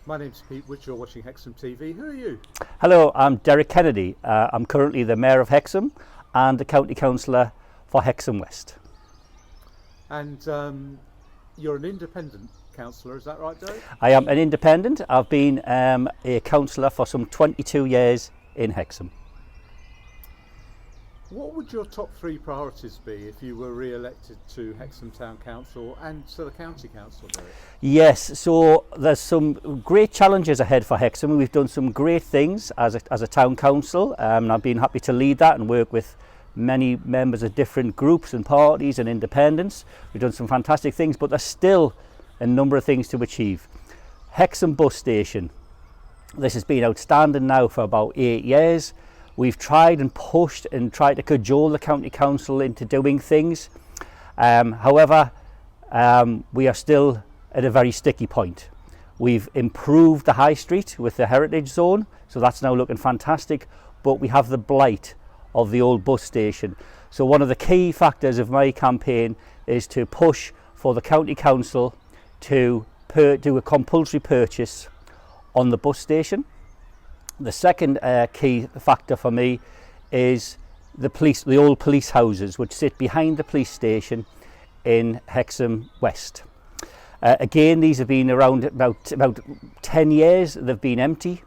My name's Pete Which, you're watching Hexham TV. Who are you? Hello, I'm Derek Kennedy. I'm currently the Mayor of Hexham and the County Councillor for Hexham West. And you're an independent councillor, is that right, Derek? I am an independent. I've been a councillor for some 22 years in Hexham. What would your top three priorities be if you were re-elected to Hexham Town Council and to the County Council, Derek? Yes, so there's some great challenges ahead for Hexham. We've done some great things as a town council, and I've been happy to lead that and work with many members of different groups and parties and independents. We've done some fantastic things, but there's still a number of things to achieve. Hexham bus station. This has been outstanding now for about 8 years. We've tried and pushed and tried to cajole the County Council into doing things. However, we are still at a very sticky point. We've improved the high street with the heritage zone, so that's now looking fantastic, but we have the blight of the old bus station. So one of the key factors of my campaign is to push for the County Council to do a compulsory purchase on the bus station. The second key factor for me is the old police houses which sit behind the police station in Hexham West. Again, these have been around about 10 years, they've been empty.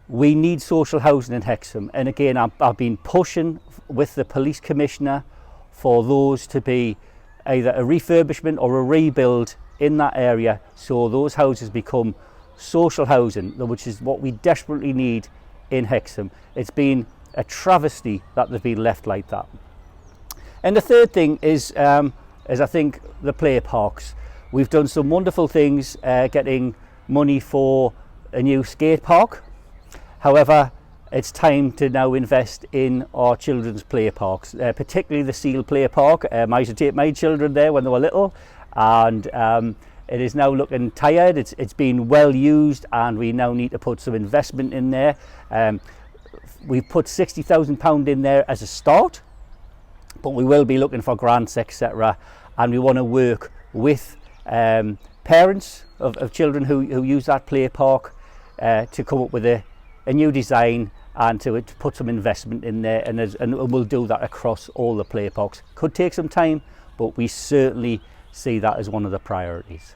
We need social housing in Hexham, and again I've been pushing with the police commissioner for those to be either a refurbishment or a rebuild in that area, so those houses become social housing, which is what we desperately need in Hexham. It's been a travesty that they've been left like that. And the third thing is I think the play parks. We've done some wonderful things getting money for a new skate park. However, it's time to now invest in our children's play parks, particularly the Seal Play Park. I used to take my children there when they were little, and it is now looking tired. It's been well used, and we now need to put some investment in there. We've put £60,000 in there as a start, but we will be looking for grants, etc. And we want to work with parents of children who use that play park to come up with a new design and to put some investment in there, and we'll do that across all the play parks. Could take some time, but we certainly see that as one of the priorities.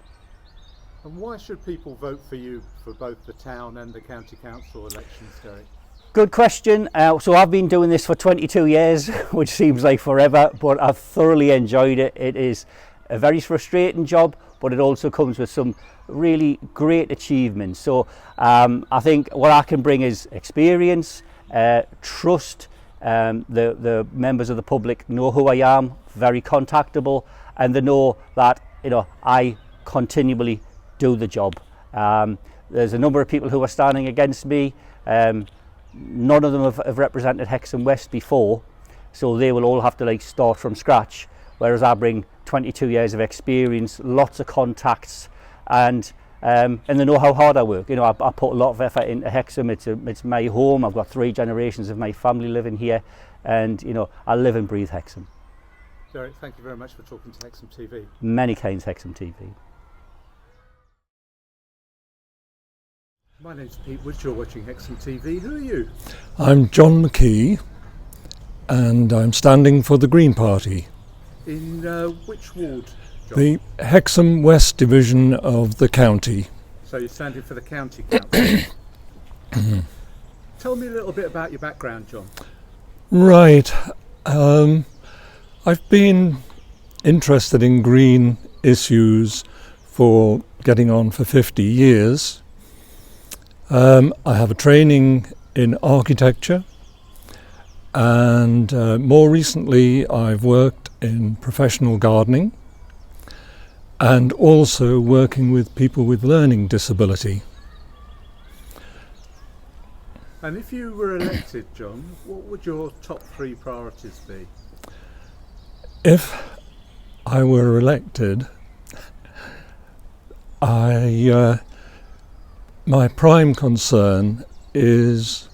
And why should people vote for you for both the town and the county council elections, Derek? Good question. So I've been doing this for 22 years, which seems like forever, but I've thoroughly enjoyed it. It is a very frustrating job, but it also comes with some really great achievements. So I think what I can bring is experience, trust. The members of the public know who I am, very contactable, and they know that I continually do the job. There's a number of people who are standing against me. None of them have represented Hexham West before, so they will all have to start from scratch, whereas I bring 22 years of experience, lots of contacts, and they know how hard I work. I put a lot of effort into Hexham. It's my home. I've got 3 generations of my family living here, and I live and breathe Hexham. Derek, thank you very much for talking to Hexham TV. Many kinds, Hexham TV. My name's Pete Which, you're watching Hexham TV. Who are you? I'm John McKee, and I'm standing for the Green Party. In which ward, John? The Hexham West division of the county. So you're standing for the county council. Tell me a little bit about your background, John. Right. I've been interested in green issues for getting on for 50 years. I have a training in architecture, and more recently I've worked in professional gardening and also working with people with learning disability. And if you were elected, John, what would your top 3 priorities be? If I were elected, my prime concern is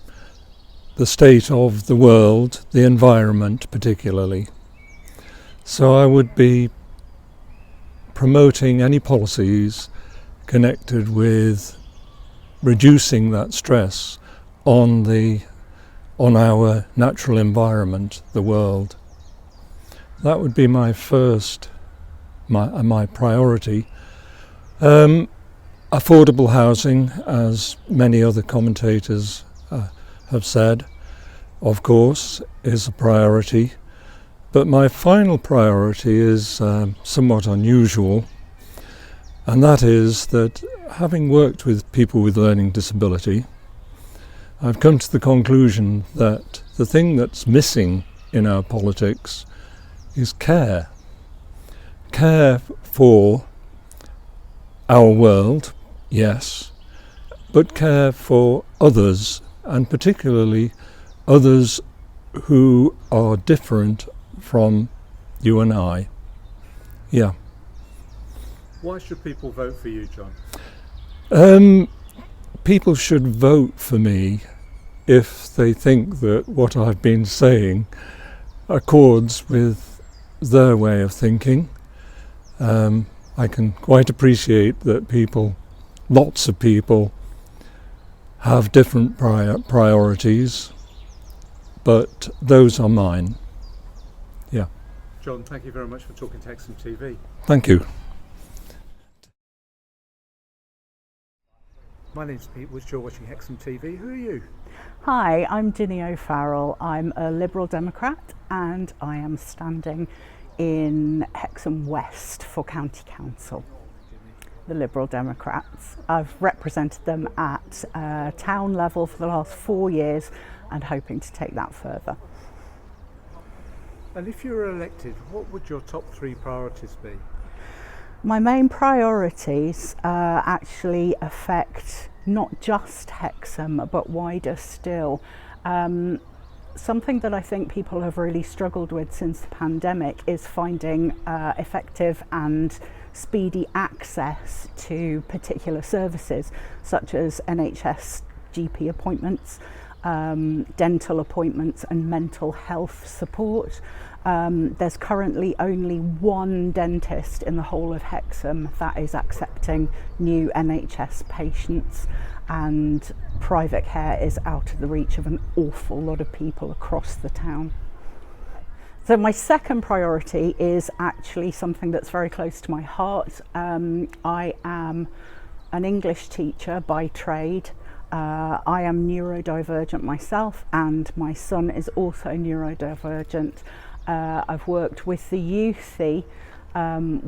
the state of the world, the environment particularly. So I would be promoting any policies connected with reducing that stress on our natural environment, the world. That would be my priority. Affordable housing, as many other commentators have said, of course, is a priority. But my final priority is somewhat unusual, and that is that having worked with people with learning disability, I've come to the conclusion that the thing that's missing in our politics is care. Care for our world, yes, but care for others, and particularly others who are different from you and I. Yeah. Why should people vote for you, John? People should vote for me if they think that what I've been saying accords with their way of thinking. I can quite appreciate that lots of people have different priorities, but those are mine. Yeah. John, thank you very much for talking to Hexhamtv. Thank you. My name's Pete Woods, you're watching Hexhamtv. Who are you? Hi, I'm Ginny O'Farrell. I'm a Liberal Democrat and I am standing in Hexham West for County Council. The Liberal Democrats. I've represented them at town level for the last 4 years and hoping to take that further. And if you were elected, what would your top 3 priorities be? My main priorities actually affect not just Hexham but wider still. Something that I think people have really struggled with since the pandemic is finding effective and speedy access to particular services such as NHS GP appointments, dental appointments and mental health support. There's currently only one dentist in the whole of Hexham that is accepting new NHS patients, and private care is out of the reach of an awful lot of people across the town. So my second priority is actually something that's very close to my heart. I am an English teacher by trade. I am neurodivergent myself and my son is also neurodivergent. I've worked with the youthy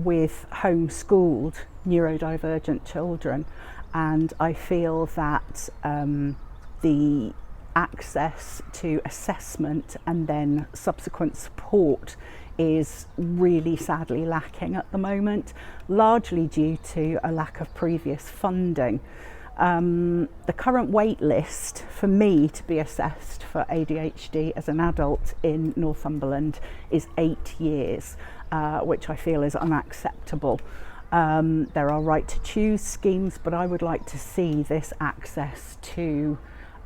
with homeschooled neurodivergent children, and I feel that the access to assessment and then subsequent support is really sadly lacking at the moment, largely due to a lack of previous funding. The current wait list for me to be assessed for ADHD as an adult in Northumberland is 8 years, which I feel is unacceptable. There are right to choose schemes, but I would like to see this access to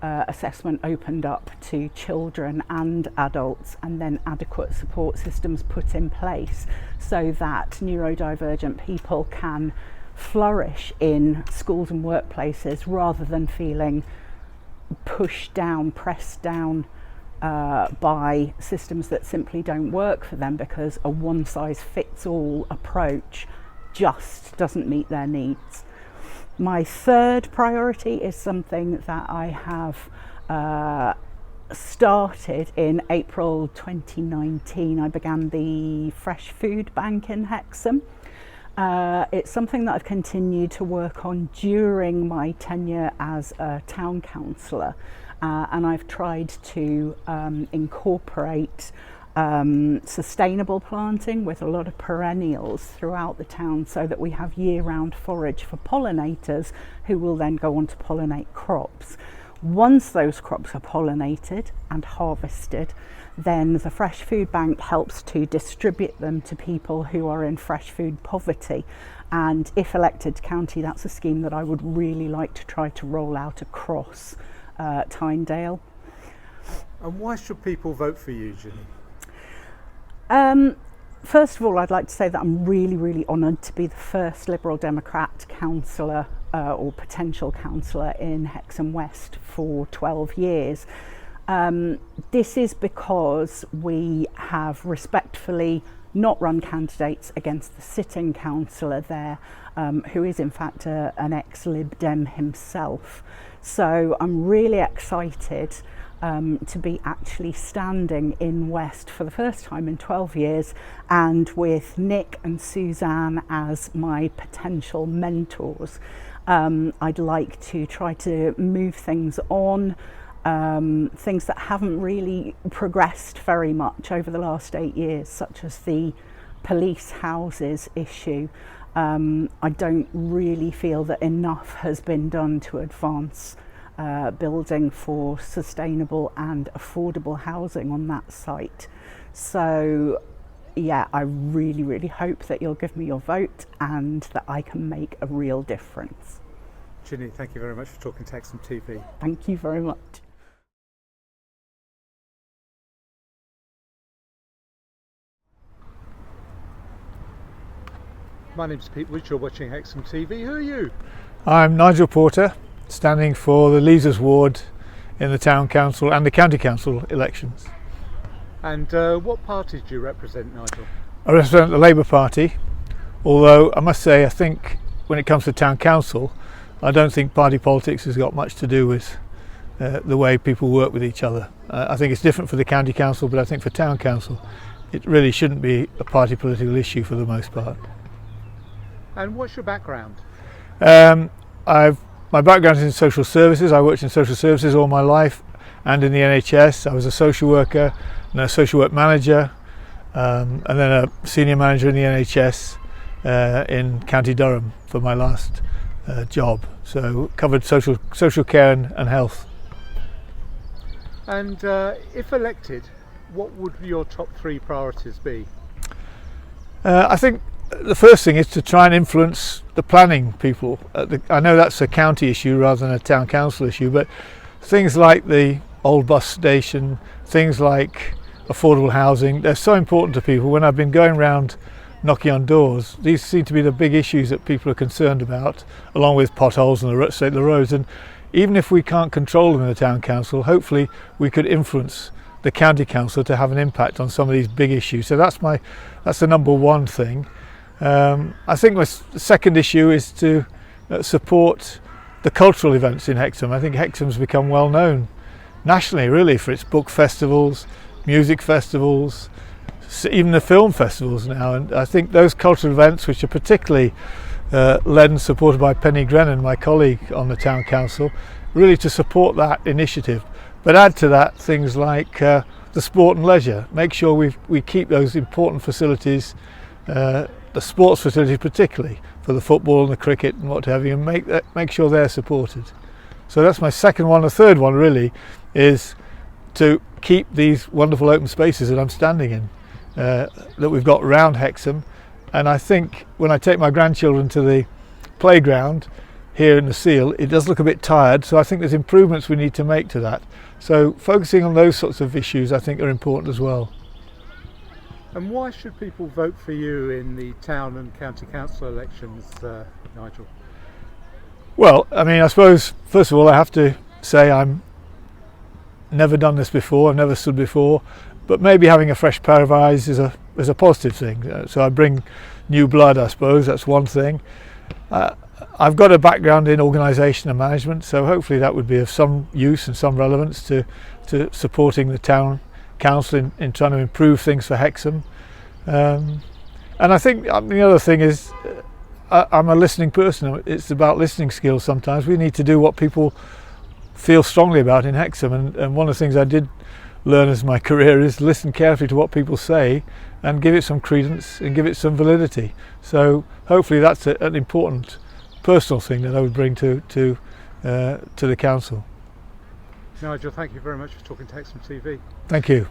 assessment opened up to children and adults, and then adequate support systems put in place so that neurodivergent people can flourish in schools and workplaces rather than feeling pushed down, pressed down by systems that simply don't work for them because a one-size-fits-all approach just doesn't meet their needs. My third priority is something that I have started in April 2019. I began the Fresh Food Bank in Hexham. It's something that I've continued to work on during my tenure as a town councillor, and I've tried to incorporate sustainable planting with a lot of perennials throughout the town so that we have year-round forage for pollinators who will then go on to pollinate crops. Once those crops are pollinated and harvested, then the Fresh Food Bank helps to distribute them to people who are in fresh food poverty. And if elected to county, that's a scheme that I would really like to try to roll out across Tynedale. And why should people vote for you, Ginny? First of all, I'd like to say that I'm really honoured to be the first Liberal Democrat councillor or potential councillor in Hexham West for 12 years. This is because we have respectfully not run candidates against the sitting councillor there, who is in fact an ex-Lib Dem himself. So I'm really excited to be actually standing in West for the first time in 12 years, and with Nick and Suzanne as my potential mentors. I'd like to try to move things on, things that haven't really progressed very much over the last 8 years, such as the police houses issue. I don't really feel that enough has been done to advance building for sustainable and affordable housing on that site. So yeah, I really hope that you'll give me your vote and that I can make a real difference. Ginny, thank you very much for talking to Hexhamtv. Thank you very much. My name's Pete Wood, you're watching Hexhamtv. Who are you? I'm Nigel Porter, standing for the Leazes ward in the Town Council and the County Council elections. And what parties do you represent, Nigel? I represent the Labour Party, although I must say I think when it comes to Town Council, I don't think party politics has got much to do with the way people work with each other. I think it's different for the County Council, but I think for Town Council it really shouldn't be a party political issue for the most part. And what's your background? My background is in social services. I worked in social services all my life and in the NHS. I was a social worker and a social work manager, and then a senior manager in the NHS in County Durham for my last job. So covered social care and health. And if elected, what would your top 3 priorities be? I think the first thing is to try and influence the planning people. I know that's a county issue rather than a town council issue, but things like the old bus station, things like affordable housing, they're so important to people. When I've been going around knocking on doors, these seem to be the big issues that people are concerned about, along with potholes and the state of the roads. And even if we can't control them in the town council, hopefully we could influence the county council to have an impact on some of these big issues. So that's the number one thing. I think my second issue is to support the cultural events in Hexham. I think Hexham's become well known nationally really for its book festivals, music festivals, even the film festivals now, and I think those cultural events, which are particularly led and supported by Penny Grennan, my colleague on the Town Council, really to support that initiative. But add to that things like the sport and leisure, make sure we keep those important facilities, the sports facilities particularly for the football and the cricket and what have you, and make sure they're supported. So that's my second one. The third one really is to keep these wonderful open spaces that I'm standing in, that we've got around Hexham. And I think when I take my grandchildren to the playground here in the Seal, it does look a bit tired, so I think there's improvements we need to make to that. So focusing on those sorts of issues I think are important as well. And why should people vote for you in the town and county council elections, Nigel? Well, I mean, I suppose first of all I have to say I'm never done this before, I've never stood before, but maybe having a fresh pair of eyes is a positive thing. So I bring new blood, I suppose, that's one thing. I've got a background in organisation and management, so hopefully that would be of some use and some relevance to supporting the town council in trying to improve things for Hexham. And I think the other thing is I'm a listening person. It's about listening skills sometimes. We need to do what people feel strongly about in Hexham, and one of the things I did learn as my career is listen carefully to what people say and give it some credence and give it some validity. So hopefully that's an important personal thing that I would bring to the council. Nigel, thank you very much for talking to Hexhamtv. Thank you.